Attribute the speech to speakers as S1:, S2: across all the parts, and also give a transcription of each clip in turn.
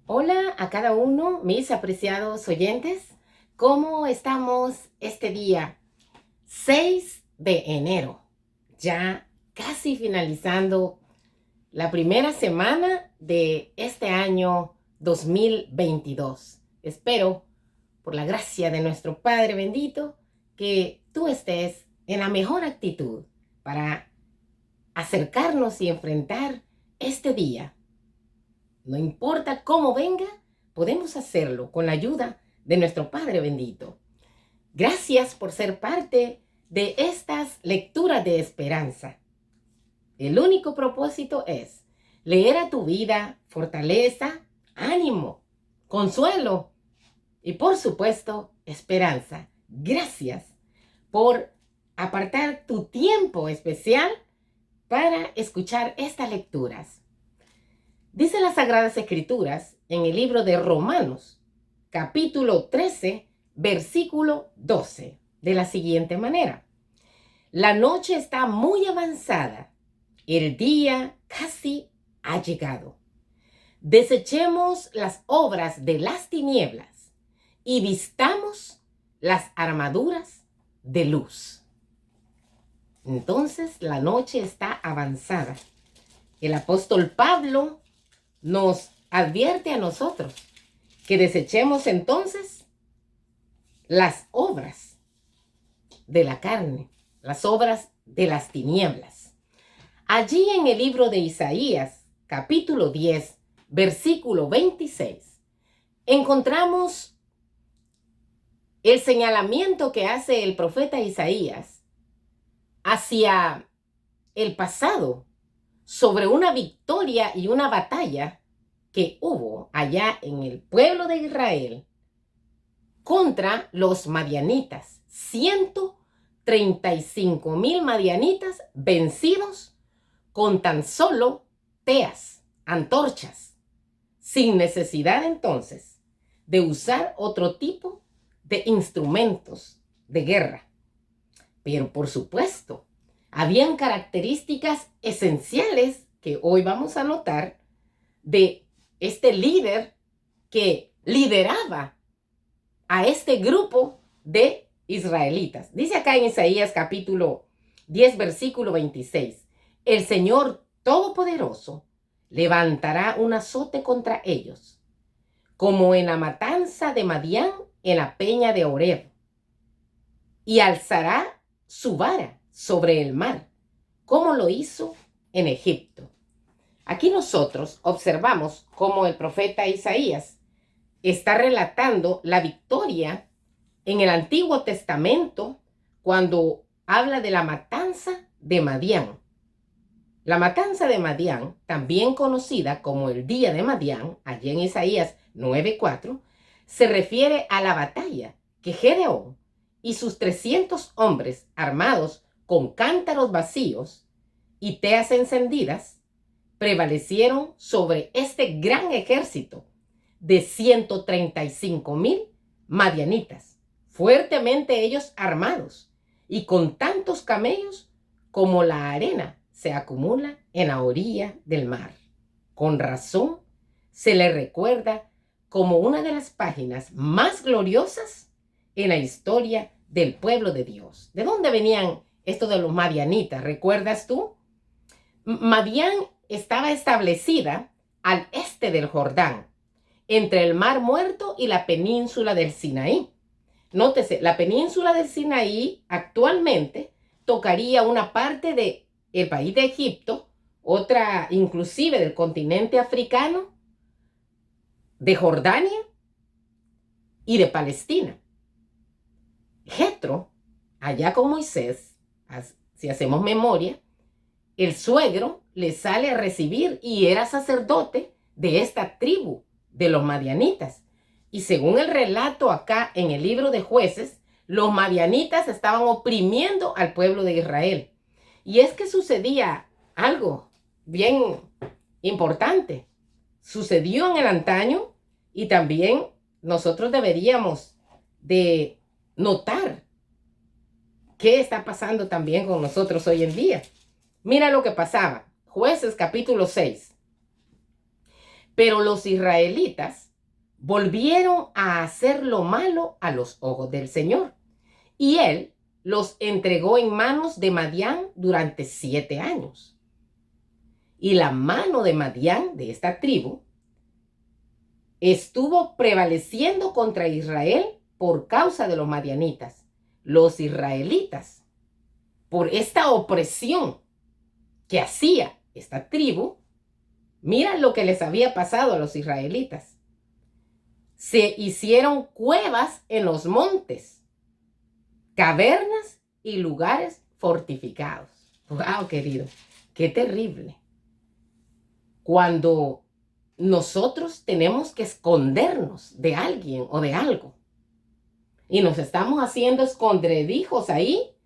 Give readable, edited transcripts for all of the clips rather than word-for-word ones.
S1: Hola a cada uno, mis apreciados oyentes. ¿Cómo estamos este día 6 de enero? Ya casi finalizando la primera semana de este año 2022. Espero, por la gracia de nuestro Padre bendito, que tú estés en la mejor actitud para acercarnos y enfrentar este día. No importa cómo venga, podemos hacerlo con la ayuda de nuestro Padre bendito. Gracias por ser parte de estas lecturas de esperanza. El único propósito es leer a tu vida fortaleza, ánimo, consuelo y, por supuesto, esperanza. Gracias por apartar tu tiempo especial para escuchar estas lecturas. Dice las Sagradas Escrituras en el libro de Romanos, capítulo 13, versículo 12, de la siguiente manera: la noche está muy avanzada, el día casi ha llegado. Desechemos las obras de las tinieblas y vistamos las armaduras de luz. Entonces la noche está avanzada. El apóstol Pablo nos advierte a nosotros que desechemos entonces las obras de la carne, las obras de las tinieblas. Allí en el libro de Isaías, capítulo 10, versículo 26, encontramos el señalamiento que hace el profeta Isaías hacia el pasado sobre una victoria y una batalla que hubo allá en el pueblo de Israel contra los madianitas. 135,000 madianitas vencidos con tan solo teas, antorchas, sin necesidad entonces de usar otro tipo de instrumentos de guerra. Pero por supuesto, habían características esenciales que hoy vamos a notar de este líder que lideraba a este grupo de israelitas. Dice acá en Isaías capítulo 10, versículo 26, el Señor Todopoderoso levantará un azote contra ellos, como en la matanza de Madián en la peña de Oreb, y alzará su vara sobre el mar, como lo hizo en Egipto. Aquí nosotros observamos cómo el profeta Isaías está relatando la victoria en el Antiguo Testamento cuando habla de la matanza de Madián. La matanza de Madián, también conocida como el día de Madián, allí en Isaías 9:4, se refiere a la batalla que Gedeón y sus 300 hombres armados con cántaros vacíos y teas encendidas prevalecieron sobre este gran ejército de 135,000 madianitas, fuertemente ellos armados y con tantos camellos como la arena se acumula en la orilla del mar. Con razón se le recuerda como una de las páginas más gloriosas en la historia del pueblo de Dios. ¿De dónde venían estos de los madianitas? ¿Recuerdas tú? Madián estaba establecida al este del Jordán, entre el Mar Muerto y la península del Sinaí. Nótese, la península del Sinaí actualmente tocaría una parte del país de Egipto, otra inclusive del continente africano, de Jordania y de Palestina. Jetro, allá con Moisés, si hacemos memoria, el suegro le sale a recibir y era sacerdote de esta tribu de los madianitas. Y según el relato acá en el libro de Jueces, los madianitas estaban oprimiendo al pueblo de Israel. Y es que sucedía algo bien importante. Sucedió en el antaño y también nosotros deberíamos de notar qué está pasando también con nosotros hoy en día. Mira lo que pasaba. Jueces capítulo 6. Pero los israelitas volvieron a hacer lo malo a los ojos del Señor. Y él los entregó en manos de Madián durante 7 años. Y la mano de Madián, de esta tribu, estuvo prevaleciendo contra Israel por causa de los madianitas. Los israelitas, por esta opresión que hacía esta tribu, mira lo que les había pasado a los israelitas. Se hicieron cuevas en los montes, cavernas y lugares fortificados. ¡Wow, querido! ¡Qué terrible! Cuando nosotros tenemos que escondernos de alguien o de algo y nos estamos haciendo escondedijos ahí,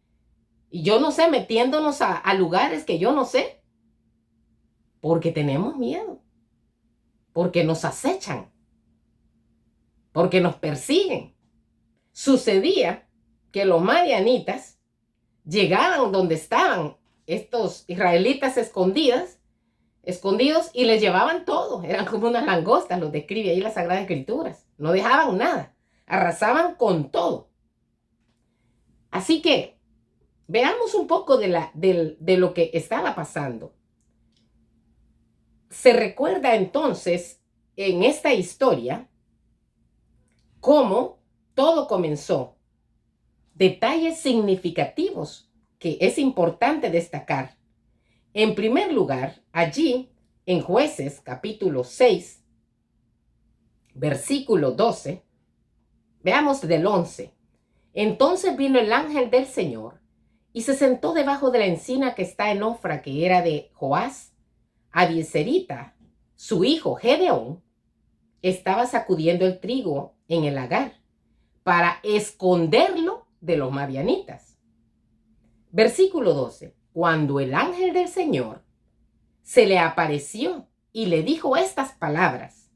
S1: y yo no sé, metiéndonos a lugares que yo no sé, porque tenemos miedo, porque nos acechan, porque nos persiguen. Sucedía que los madianitas llegaban donde estaban estos israelitas escondidos y les llevaban todo. Eran como unas langostas, los describe ahí las Sagradas Escrituras. No dejaban nada, arrasaban con todo. Así que veamos un poco de lo que estaba pasando. Se recuerda entonces en esta historia cómo todo comenzó. Detalles significativos que es importante destacar. En primer lugar, allí en Jueces capítulo 6, versículo 12, veamos del 11. Entonces vino el ángel del Señor y se sentó debajo de la encina que está en Ofra, que era de Joás. Abieserita, su hijo Gedeón, estaba sacudiendo el trigo en el lagar para esconderlo de los madianitas. Versículo 12. Cuando el ángel del Señor se le apareció y le dijo estas palabras: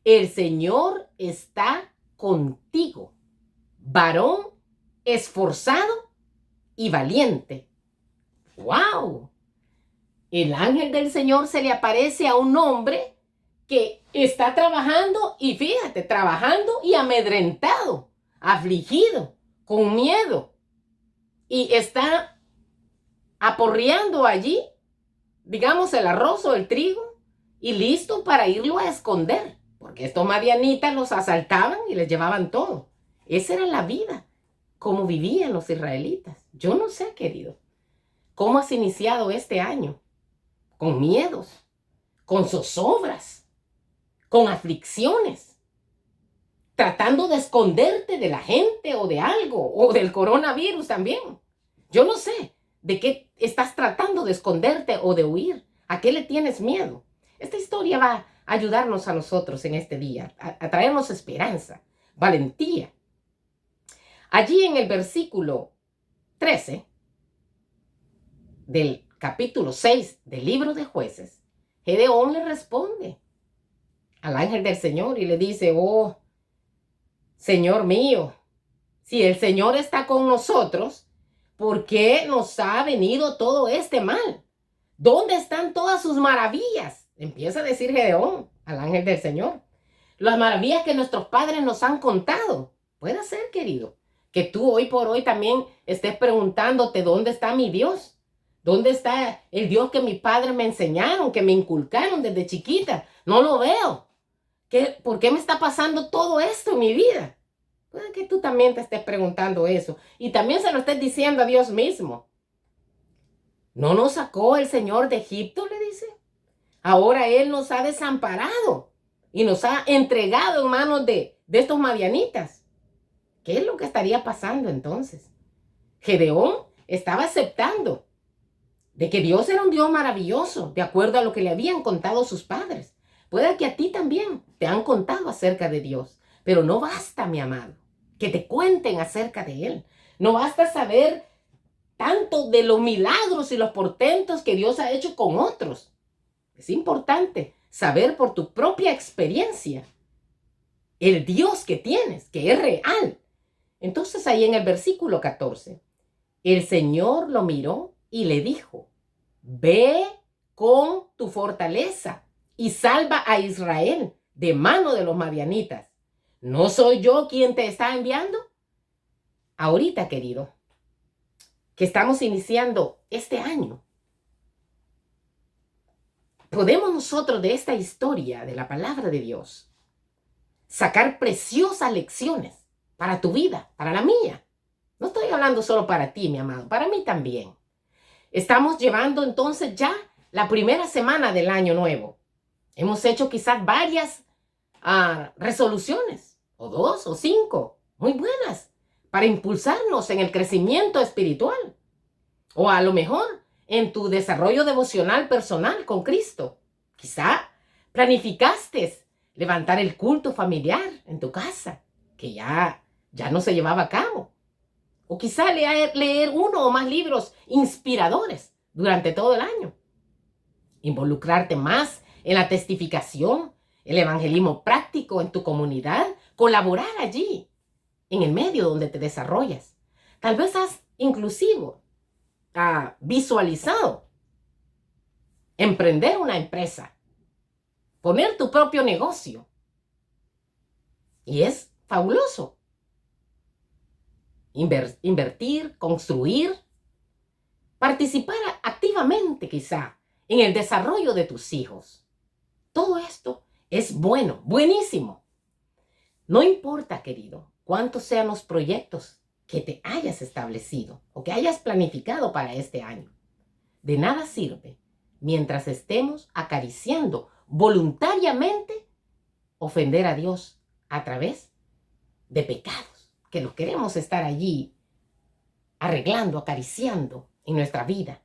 S1: el Señor está contigo, varón esforzado y valiente. ¡Wow! El ángel del Señor se le aparece a un hombre que está trabajando y fíjate, trabajando y amedrentado, afligido, con miedo, y está aporreando allí, digamos, el arroz o el trigo y listo para irlo a esconder, porque estos madianitas los asaltaban y les llevaban todo. Esa era la vida, como vivían los israelitas. Yo no sé, querido, cómo has iniciado este año, con miedos, con zozobras, con aflicciones, tratando de esconderte de la gente o de algo, o del coronavirus también. Yo no sé de qué estás tratando de esconderte o de huir. ¿A qué le tienes miedo? Esta historia va a ayudarnos a nosotros en este día, a traernos esperanza, valentía. Allí en el versículo 13 del capítulo 6 del libro de Jueces, Gedeón le responde al ángel del Señor y le dice: oh, Señor mío, si el Señor está con nosotros, ¿por qué nos ha venido todo este mal? ¿Dónde están todas sus maravillas? Empieza a decir Gedeón al ángel del Señor. Las maravillas que nuestros padres nos han contado. Puede ser, querido, que tú hoy por hoy también estés preguntándote: ¿dónde está mi Dios? ¿Dónde está el Dios que mis padres me enseñaron, que me inculcaron desde chiquita? No lo veo. ¿Por qué me está pasando todo esto en mi vida? Puede que tú también te estés preguntando eso. Y también se lo estés diciendo a Dios mismo. ¿No nos sacó el Señor de Egipto?, le dice. Ahora Él nos ha desamparado y nos ha entregado en manos de estos madianitas. ¿Qué es lo que estaría pasando entonces? Gedeón estaba aceptando de que Dios era un Dios maravilloso, de acuerdo a lo que le habían contado sus padres. Puede que a ti también te han contado acerca de Dios, pero no basta, mi amado, que te cuenten acerca de Él. No basta saber tanto de los milagros y los portentos que Dios ha hecho con otros. Es importante saber por tu propia experiencia el Dios que tienes, que es real. Entonces ahí en el versículo 14, el Señor lo miró y le dijo: ve con tu fortaleza y salva a Israel de mano de los madianitas. ¿No soy yo quien te está enviando? Ahorita, querido, que estamos iniciando este año, podemos nosotros de esta historia de la palabra de Dios sacar preciosas lecciones para tu vida, para la mía. No estoy hablando solo para ti, mi amado, para mí también. Estamos llevando entonces ya la primera semana del año nuevo. Hemos hecho quizás varias resoluciones, o 2 o 5, muy buenas, para impulsarnos en el crecimiento espiritual. O a lo mejor en tu desarrollo devocional personal con Cristo. Quizá planificaste levantar el culto familiar en tu casa, que ya no se llevaba a cabo. O quizá leer uno o más libros inspiradores durante todo el año. Involucrarte más en la testificación, el evangelismo práctico en tu comunidad, colaborar allí, en el medio donde te desarrollas. Tal vez has inclusive visualizado emprender una empresa, poner tu propio negocio. Y es fabuloso. Invertir, construir, participar activamente quizá en el desarrollo de tus hijos. Todo esto es bueno, buenísimo. No importa, querido, cuántos sean los proyectos que te hayas establecido o que hayas planificado para este año. De nada sirve mientras estemos acariciando voluntariamente ofender a Dios a través de pecados que los queremos estar allí arreglando, acariciando en nuestra vida.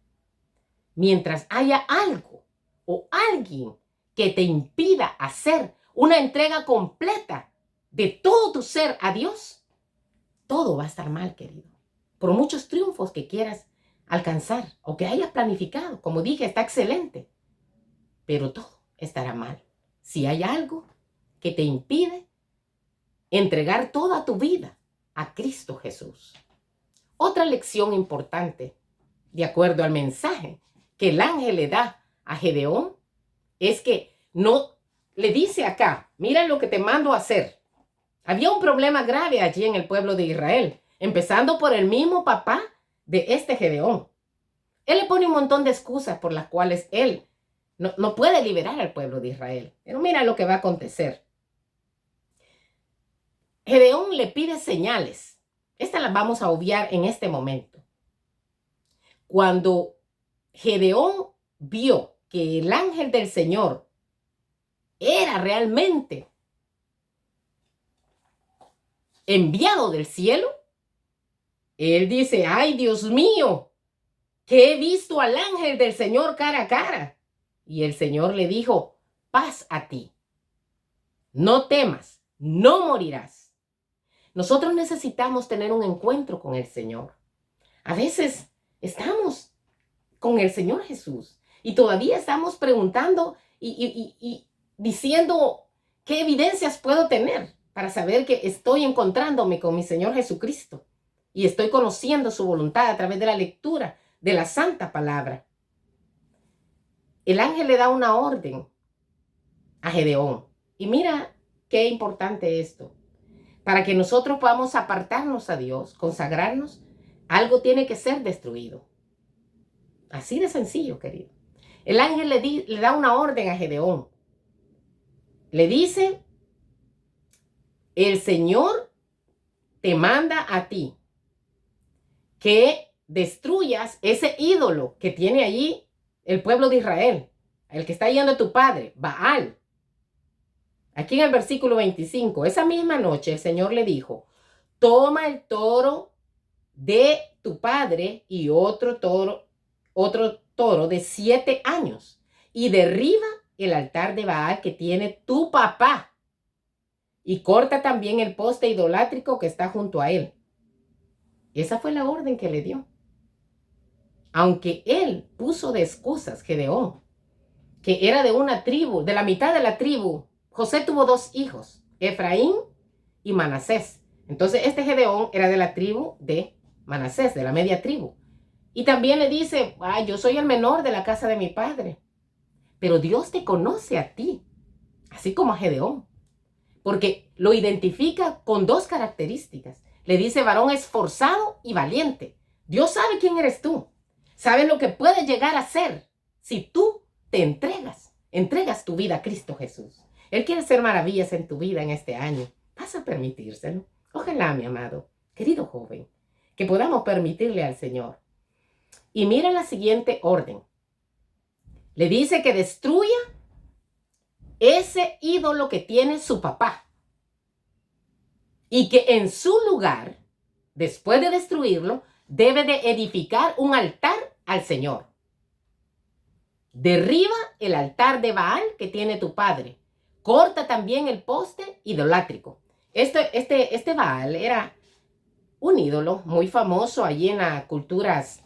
S1: Mientras haya algo o alguien que te impida hacer una entrega completa de todo tu ser a Dios, todo va a estar mal, querido. Por muchos triunfos que quieras alcanzar o que hayas planificado, como dije, está excelente, pero todo estará mal si hay algo que te impide entregar toda tu vida a Cristo Jesús. Otra lección importante, de acuerdo al mensaje que el ángel le da a Gedeón, es que no le dice acá, mira lo que te mando a hacer. Había un problema grave allí en el pueblo de Israel, empezando por el mismo papá de este Gedeón. Él le pone un montón de excusas por las cuales él no puede liberar al pueblo de Israel. Pero mira lo que va a acontecer. Gedeón le pide señales. Estas las vamos a obviar en este momento. Cuando Gedeón vio que el ángel del Señor era realmente enviado del cielo, él dice, ay Dios mío, que he visto al ángel del Señor cara a cara. Y el Señor le dijo, paz a ti, no temas, no morirás. Nosotros necesitamos tener un encuentro con el Señor. A veces estamos con el Señor Jesús y todavía estamos preguntando y diciendo qué evidencias puedo tener para saber que estoy encontrándome con mi Señor Jesucristo y estoy conociendo su voluntad a través de la lectura de la santa palabra. El ángel le da una orden a Gedeón. Y mira qué importante esto. Para que nosotros podamos apartarnos a Dios, consagrarnos, algo tiene que ser destruido. Así de sencillo, querido. El ángel le da una orden a Gedeón. Le dice, el Señor te manda a ti que destruyas ese ídolo que tiene allí el pueblo de Israel, el que está yendo a tu padre, Baal. Aquí en el versículo 25, esa misma noche el Señor le dijo, toma el toro de tu padre y otro toro de 7 años y derriba el altar de Baal que tiene tu papá y corta también el poste idolátrico que está junto a él. Esa fue la orden que le dio. Aunque él puso de excusas, Gedeón, que era de una tribu, de la mitad de la tribu. José tuvo 2 hijos, Efraín y Manasés. Entonces este Gedeón era de la tribu de Manasés, de la media tribu. Y también le dice, yo soy el menor de la casa de mi padre. Pero Dios te conoce a ti, así como a Gedeón, porque lo identifica con dos características. Le dice varón esforzado y valiente. Dios sabe quién eres tú, sabe lo que puedes llegar a ser si tú te entregas tu vida a Cristo Jesús. Él quiere hacer maravillas en tu vida en este año. ¿Vas a permitírselo? Ojalá, mi amado, querido joven, que podamos permitirle al Señor. Y mira la siguiente orden. Le dice que destruya ese ídolo que tiene su papá. Y que en su lugar, después de destruirlo, debe de edificar un altar al Señor. Derriba el altar de Baal que tiene tu padre. Corta también el poste idolátrico. Este Baal era un ídolo muy famoso allí en las culturas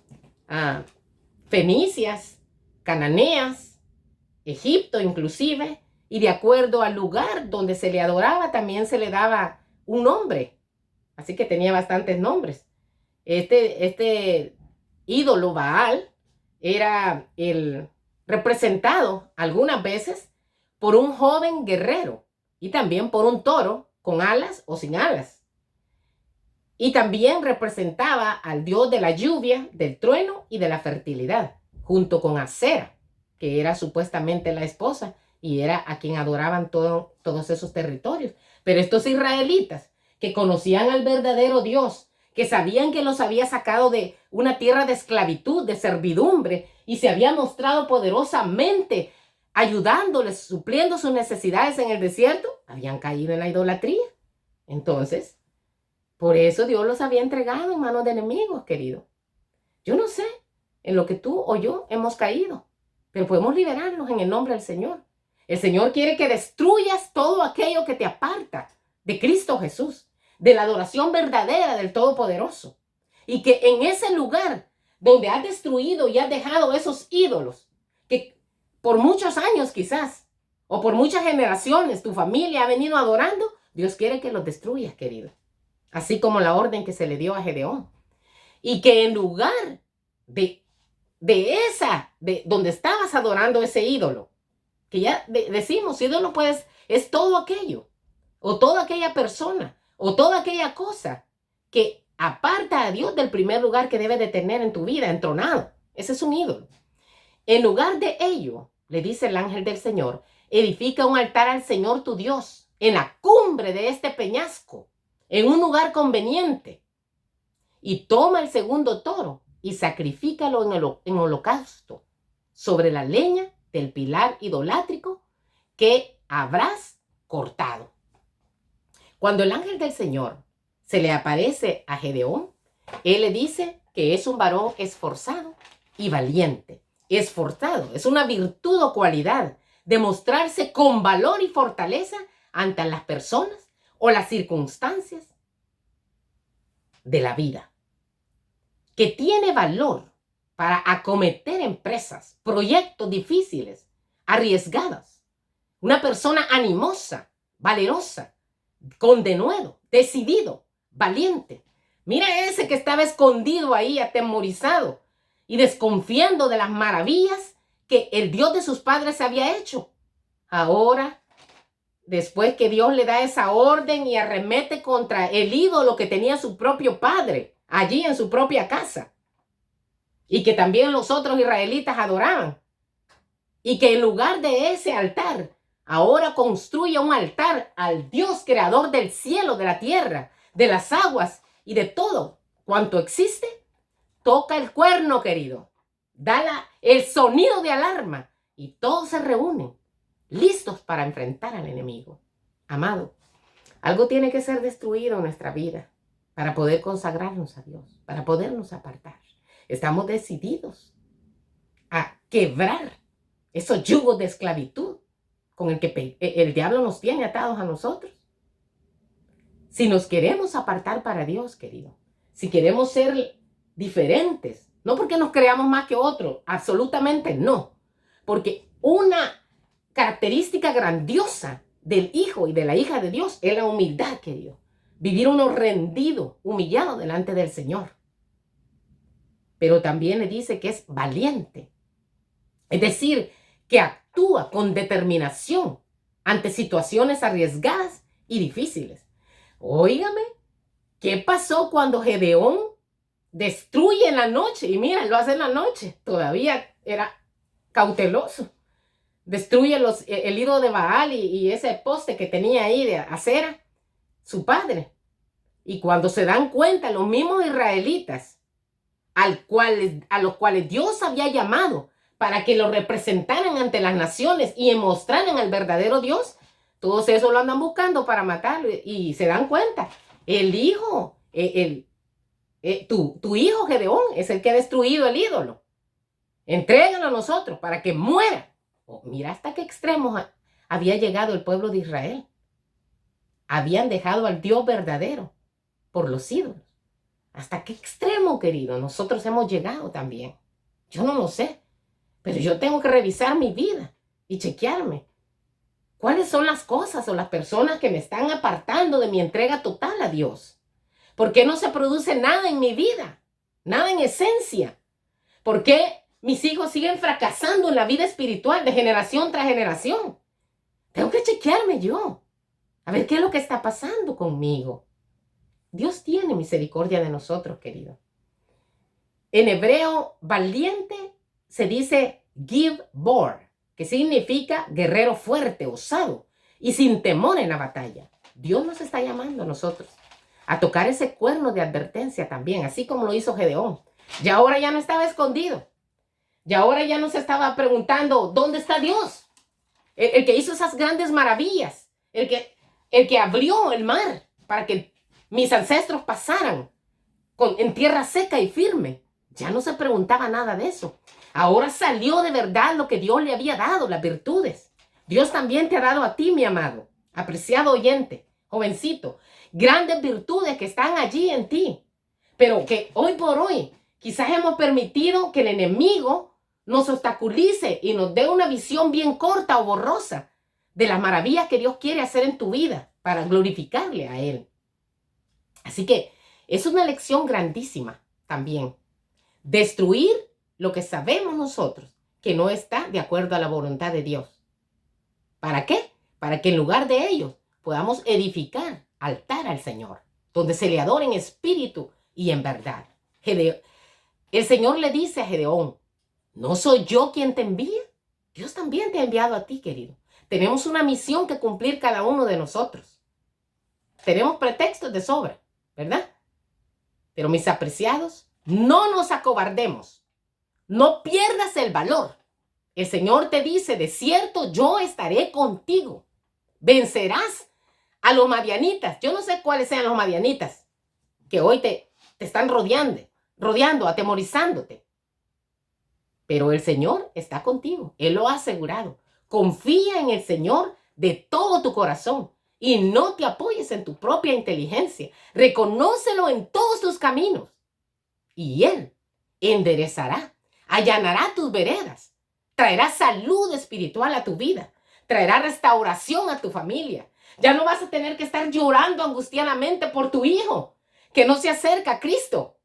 S1: fenicias, cananeas, Egipto inclusive, y de acuerdo al lugar donde se le adoraba también se le daba un nombre, así que tenía bastantes nombres. Este ídolo Baal era representado algunas veces por un joven guerrero y también por un toro con alas o sin alas. Y también representaba al dios de la lluvia, del trueno y de la fertilidad, junto con Acera, que era supuestamente la esposa y era a quien adoraban todos esos territorios. Pero estos israelitas que conocían al verdadero Dios, que sabían que los había sacado de una tierra de esclavitud, de servidumbre, y se había mostrado poderosamente ayudándoles, supliendo sus necesidades en el desierto, habían caído en la idolatría. Entonces, por eso Dios los había entregado en manos de enemigos, querido. Yo no sé en lo que tú o yo hemos caído, pero podemos liberarnos en el nombre del Señor. El Señor quiere que destruyas todo aquello que te aparta de Cristo Jesús, de la adoración verdadera del Todopoderoso. Y que en ese lugar donde has destruido y has dejado esos ídolos, que por muchos años quizás, o por muchas generaciones tu familia ha venido adorando, Dios quiere que los destruyas, querido. Así como la orden que se le dio a Gedeón. Y que en lugar de donde estabas adorando ese ídolo, que ya decimos, ídolo pues es todo aquello, o toda aquella persona, o toda aquella cosa que aparta a Dios del primer lugar que debe de tener en tu vida, entronado. Ese es un ídolo. En lugar de ello, le dice el ángel del Señor, edifica un altar al Señor tu Dios en la cumbre de este peñasco, en un lugar conveniente, y toma el segundo toro y sacrifícalo en holocausto sobre la leña del pilar idolátrico que habrás cortado. Cuando el ángel del Señor se le aparece a Gedeón, él le dice que es un varón esforzado y valiente. Esforzado es una virtud o cualidad de mostrarse con valor y fortaleza ante las personas o las circunstancias de la vida, que tiene valor para acometer empresas, proyectos difíciles, arriesgados. Una persona animosa, valerosa, con denuedo, decidido, valiente. Mira ese que estaba escondido ahí, atemorizado y desconfiando de las maravillas que el Dios de sus padres había hecho. Ahora, después que Dios le da esa orden y arremete contra el ídolo que tenía su propio padre allí en su propia casa y que también los otros israelitas adoraban, y que en lugar de ese altar ahora construye un altar al Dios creador del cielo, de la tierra, de las aguas y de todo cuanto existe, toca el cuerno, querido, da el sonido de alarma y todos se reúnen listos para enfrentar al enemigo. Amado, algo tiene que ser destruido en nuestra vida para poder consagrarnos a Dios, para podernos apartar. Estamos decididos a quebrar esos yugos de esclavitud con el que el diablo nos tiene atados a nosotros. Si nos queremos apartar para Dios, querido, si queremos ser diferentes, no porque nos creamos más que otros, absolutamente no, porque una característica grandiosa del hijo y de la hija de Dios es la humildad, querido. Vivir uno rendido, humillado delante del Señor. Pero también le dice que es valiente. Es decir, que actúa con determinación ante situaciones arriesgadas y difíciles. Óigame, ¿qué pasó cuando Gedeón destruye en la noche? Y mira, lo hace en la noche. Todavía era cauteloso. Destruye el ídolo de Baal y ese poste que tenía ahí de acera, su padre. Y cuando se dan cuenta, los mismos israelitas, a los cuales Dios había llamado para que lo representaran ante las naciones y mostraran al verdadero Dios, todos esos lo andan buscando para matarlo y se dan cuenta. El hijo, tu hijo Gedeón es el que ha destruido el ídolo. Entrégalo a nosotros para que muera. Oh, mira hasta qué extremos había llegado el pueblo de Israel. Habían dejado al Dios verdadero por los ídolos. ¿Hasta qué extremo, querido? Nosotros hemos llegado también. Yo no lo sé, pero yo tengo que revisar mi vida y chequearme. ¿Cuáles son las cosas o las personas que me están apartando de mi entrega total a Dios? ¿Por qué no se produce nada en mi vida? Nada en esencia. ¿Por qué mis hijos siguen fracasando en la vida espiritual de generación tras generación? Tengo que chequearme yo. A ver qué es lo que está pasando conmigo. Dios tiene misericordia de nosotros, querido. En hebreo, valiente se dice Gibor, que significa guerrero fuerte, osado y sin temor en la batalla. Dios nos está llamando a nosotros a tocar ese cuerno de advertencia también, así como lo hizo Gedeón. Y ahora ya no estaba escondido. Y ahora ya no se estaba preguntando, ¿dónde está Dios? El que hizo esas grandes maravillas, el que abrió el mar para que mis ancestros pasaran en tierra seca y firme. Ya no se preguntaba nada de eso. Ahora salió de verdad lo que Dios le había dado, las virtudes. Dios también te ha dado a ti, mi amado, apreciado oyente, jovencito, grandes virtudes que están allí en ti, pero que hoy por hoy quizás hemos permitido que el enemigo nos obstaculice y nos dé una visión bien corta o borrosa de las maravillas que Dios quiere hacer en tu vida para glorificarle a Él. Así que es una lección grandísima también. Destruir lo que sabemos nosotros que no está de acuerdo a la voluntad de Dios. ¿Para qué? Para que en lugar de ellos podamos edificar altar al Señor, donde se le adore en espíritu y en verdad. El Señor le dice a Gedeón, ¿no soy yo quien te envía? Dios también te ha enviado a ti, querido. Tenemos una misión que cumplir cada uno de nosotros. Tenemos pretextos de sobra, ¿verdad? Pero mis apreciados, no nos acobardemos. No pierdas el valor. El Señor te dice, de cierto, yo estaré contigo. Vencerás a los madianitas. Yo no sé cuáles sean los madianitas que hoy te están rodeando, atemorizándote. Pero el Señor está contigo. Él lo ha asegurado. Confía en el Señor de todo tu corazón y no te apoyes en tu propia inteligencia. Reconócelo en todos tus caminos y Él enderezará, allanará tus veredas, traerá salud espiritual a tu vida, traerá restauración a tu familia. Ya no vas a tener que estar llorando angustiadamente por tu hijo que no se acerca a Cristo,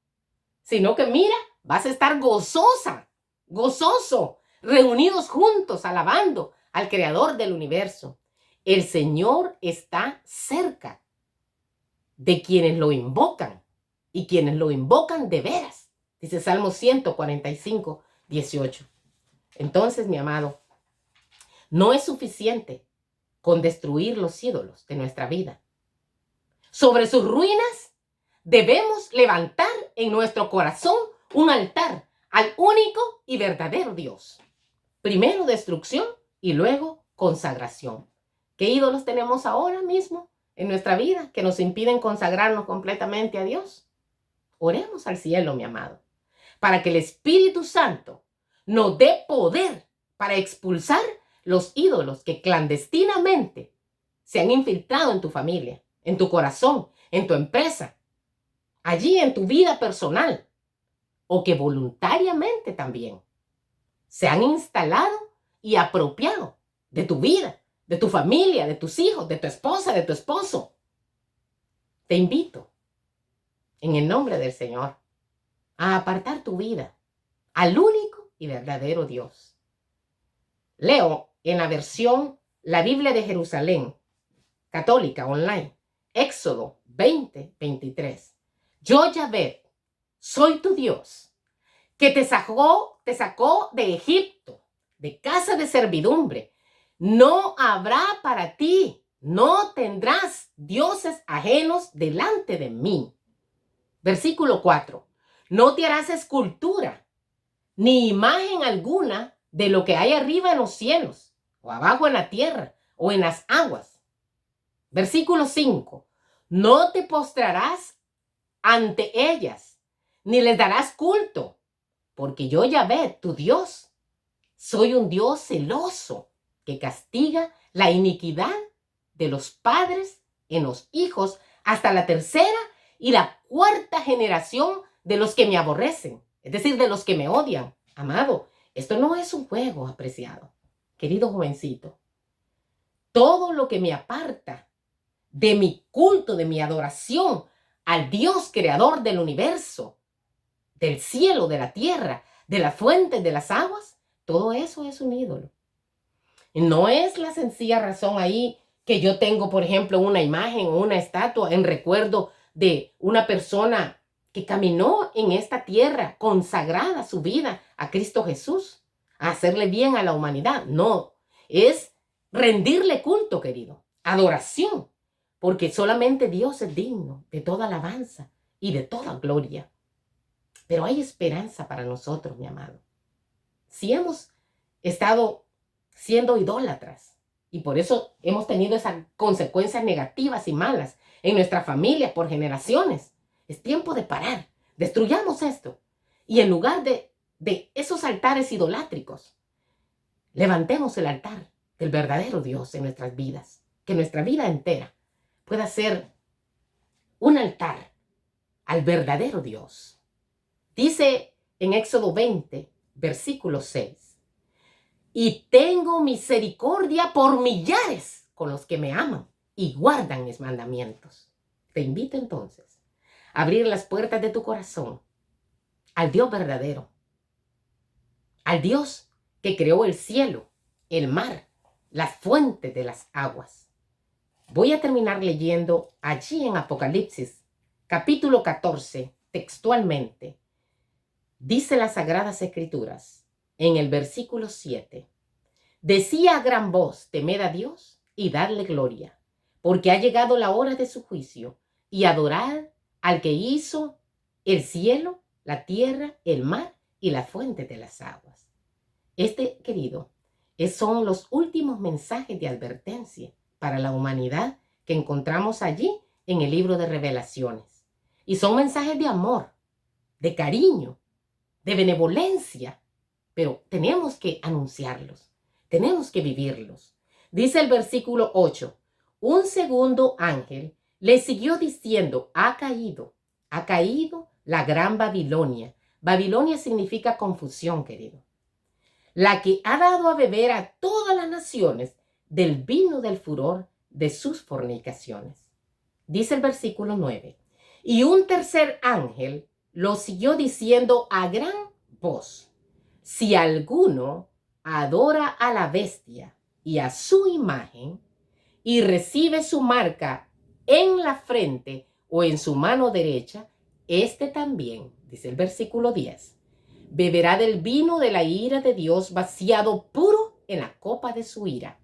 S1: sino que mira, vas a estar gozosa, gozoso, reunidos juntos, alabando al Creador del universo. El Señor está cerca de quienes lo invocan y quienes lo invocan de veras. Dice Salmo 145, 18. Entonces, mi amado, no es suficiente con destruir los ídolos de nuestra vida. Sobre sus ruinas debemos levantar en nuestro corazón un altar al único y verdadero Dios. Primero destrucción y luego consagración. ¿Qué ídolos tenemos ahora mismo en nuestra vida que nos impiden consagrarnos completamente a Dios? Oremos al cielo, mi amado, para que el Espíritu Santo nos dé poder para expulsar los ídolos que clandestinamente se han infiltrado en tu familia, en tu corazón, en tu empresa, allí en tu vida personal, o que voluntariamente también se han instalado y apropiado de tu vida, de tu familia, de tus hijos, de tu esposa, de tu esposo. Te invito, en el nombre del Señor, a apartar tu vida al único y verdadero Dios. Leo en la versión La Biblia de Jerusalén, católica, online. Éxodo 20:23. Yo, Yahvé, soy tu Dios, que te sacó de Egipto, de casa de servidumbre. No habrá para ti, no tendrás dioses ajenos delante de mí. Versículo 4. No te harás escultura, ni imagen alguna de lo que hay arriba en los cielos, o abajo en la tierra, o en las aguas. Versículo 5. No te postrarás ante ellas, ni les darás culto, porque yo, Yahvé, tu Dios, soy un Dios celoso que castiga la iniquidad de los padres en los hijos hasta la tercera y la cuarta generación de los que me aborrecen, es decir, de los que me odian. Amado, esto no es un juego, apreciado, querido jovencito. Todo lo que me aparta de mi culto, de mi adoración al Dios creador del universo, del cielo, de la tierra, de la fuente, de las aguas, todo eso es un ídolo. No es la sencilla razón ahí que yo tengo, por ejemplo, una imagen o una estatua en recuerdo de una persona que caminó en esta tierra, consagrada su vida a Cristo Jesús, a hacerle bien a la humanidad. No, es rendirle culto, querido, adoración, porque solamente Dios es digno de toda alabanza y de toda gloria. Pero hay esperanza para nosotros, mi amado. Si hemos estado siendo idólatras y por eso hemos tenido esas consecuencias negativas y malas en nuestra familia por generaciones, es tiempo de parar. Destruyamos esto. Y en lugar de esos altares idolátricos, levantemos el altar del verdadero Dios en nuestras vidas. Que nuestra vida entera pueda ser un altar al verdadero Dios. Dice en Éxodo 20, versículo 6. Y tengo misericordia por millares con los que me aman y guardan mis mandamientos. Te invito entonces a abrir las puertas de tu corazón al Dios verdadero, al Dios que creó el cielo, el mar, las fuentes de las aguas. Voy a terminar leyendo allí en Apocalipsis, capítulo 14, textualmente. Dice las Sagradas Escrituras, en el versículo 7, decía a gran voz, temed a Dios y dadle gloria, porque ha llegado la hora de su juicio, y adorad al que hizo el cielo, la tierra, el mar y la fuente de las aguas. Querido, son los últimos mensajes de advertencia para la humanidad que encontramos allí en el libro de Revelaciones. Y son mensajes de amor, de cariño, de benevolencia, pero tenemos que anunciarlos, tenemos que vivirlos. Dice el versículo 8, un segundo ángel le siguió diciendo, ha caído la gran Babilonia. Babilonia significa confusión, querido. La que ha dado a beber a todas las naciones del vino del furor de sus fornicaciones. Dice el versículo 9, y un tercer ángel lo siguió diciendo a gran voz, si alguno adora a la bestia y a su imagen y recibe su marca en la frente o en su mano derecha, este también, dice el versículo 10, beberá del vino de la ira de Dios vaciado puro en la copa de su ira,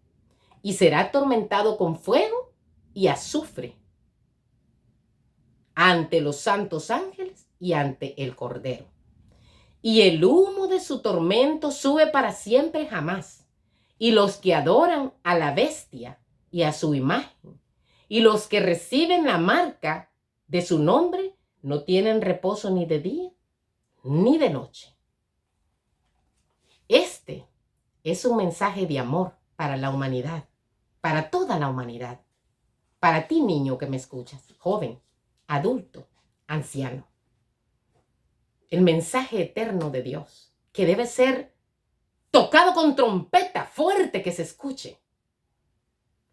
S1: y será atormentado con fuego y azufre ante los santos ángeles y ante el Cordero. Y el humo de su tormento sube para siempre jamás. Y los que adoran a la bestia y a su imagen, y los que reciben la marca de su nombre, no tienen reposo ni de día ni de noche. Este es un mensaje de amor para la humanidad, para toda la humanidad. Para ti, niño que me escuchas, joven, adulto, anciano. El mensaje eterno de Dios, que debe ser tocado con trompeta fuerte que se escuche.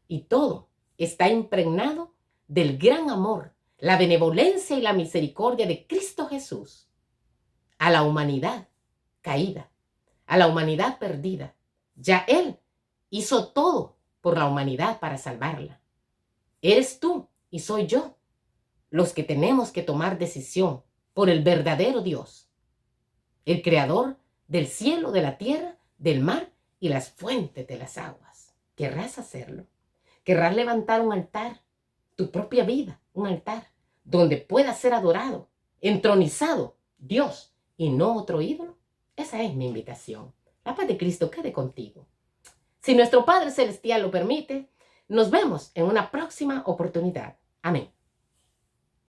S1: Y todo está impregnado del gran amor, la benevolencia y la misericordia de Cristo Jesús a la humanidad caída, a la humanidad perdida. Ya Él hizo todo por la humanidad para salvarla. Eres tú y soy yo los que tenemos que tomar decisión por el verdadero Dios, el creador del cielo, de la tierra, del mar y las fuentes de las aguas. ¿Querrás hacerlo? ¿Querrás levantar un altar, tu propia vida, un altar, donde pueda ser adorado, entronizado Dios y no otro ídolo? Esa es mi invitación. La paz de Cristo quede contigo. Si nuestro Padre Celestial lo permite, nos vemos en una próxima oportunidad. Amén.